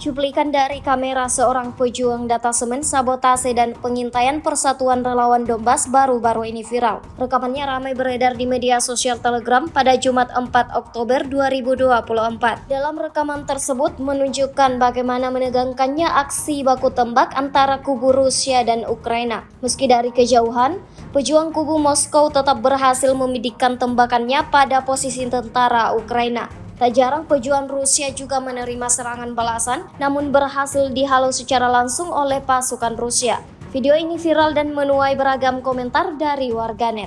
Cuplikan dari kamera seorang pejuang datasemen sabotase dan pengintaian Persatuan Relawan Donbas baru-baru ini viral. Rekamannya ramai beredar di media sosial Telegram pada Jumat 4 Oktober 2024. Dalam rekaman tersebut menunjukkan bagaimana menegangkannya aksi baku tembak antara kubu Rusia dan Ukraina. Meski dari kejauhan, pejuang kubu Moskow tetap berhasil membisikkan tembakannya pada posisi tentara Ukraina. Tak jarang pejuang Rusia juga menerima serangan balasan, namun berhasil dihalau secara langsung oleh pasukan Rusia. Video ini viral dan menuai beragam komentar dari warganet.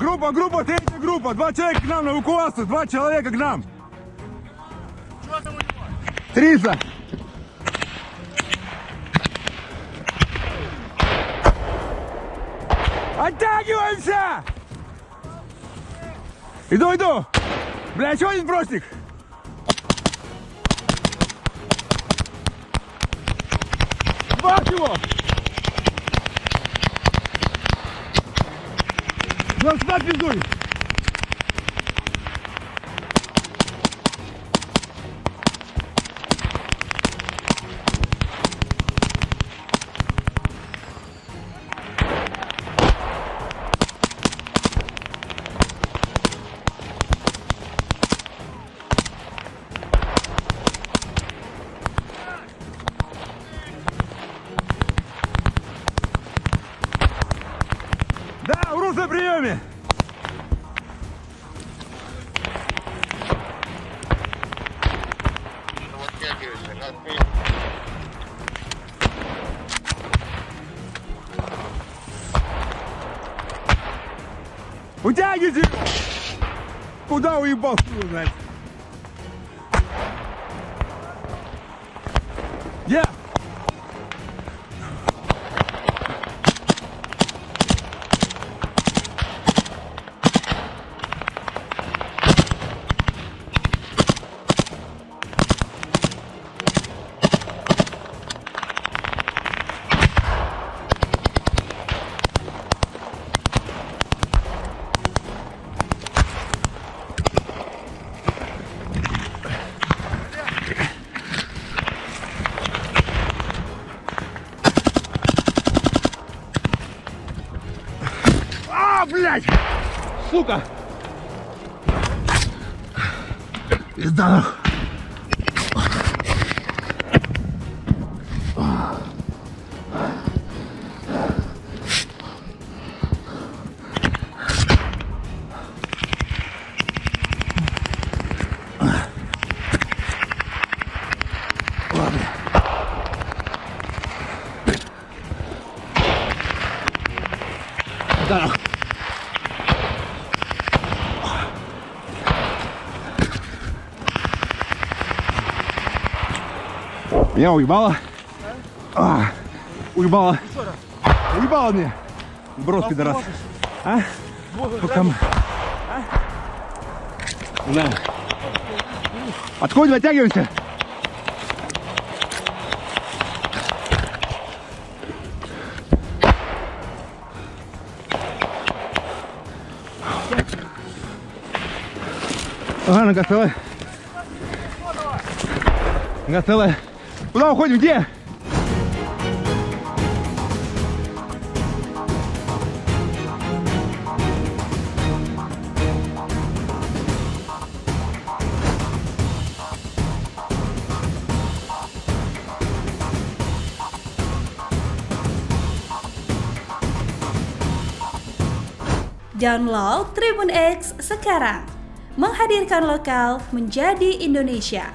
Группа, третья группа, 2 человека к нам на эвакуацию, 2 человека к нам. Что там у него? 300. Оттягиваемся! Иду! Бля, еще один бросник! Бах его! Ну, сюда пиздуй! Да, урус на приеме! Утягивайте его! Куда уебал, блядь? Я! Блядь! Сука! Пизда нахуй! Да нахуй! Меня уебало. Уебало. Уебало мне. Брос, пидорас. А? Пока мы. Да. Отходим, оттягиваемся. Ага, нога целая. Нога целая. Куда уходим? Где? Download Tribun X sekarang, menghadirkan lokal menjadi Indonesia.